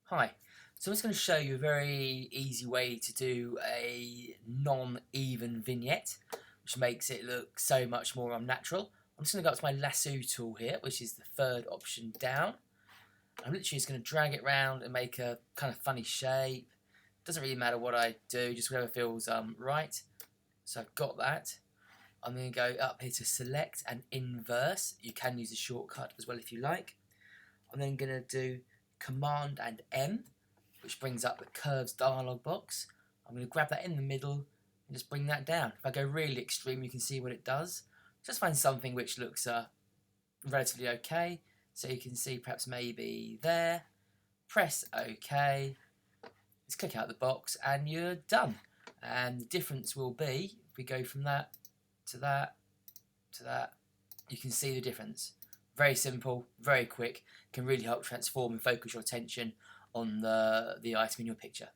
Hi, so I'm just going to show you a very easy way to do a non-even vignette, which makes it look so much more unnatural. I'm just going to go up to my lasso tool here, which is the third option down. I'm literally just going to drag it around and make a kind of funny shape. Doesn't really matter what I do, just whatever feels right. So I've got that. I'm going to go up here to select and inverse. You can use a shortcut as well if you like. I'm then going to do Command and M, which brings up the curves dialog box. I'm going to grab that in the middle and just bring that down. If I go really extreme, you can see what it does. Just find something which looks relatively okay. So you can see perhaps maybe there. Press OK. Just click out the box and you're done. And the difference will be, if we go from that to that to that, you can see the difference. Very simple, very quick, can really help transform and focus your attention on the item in your picture.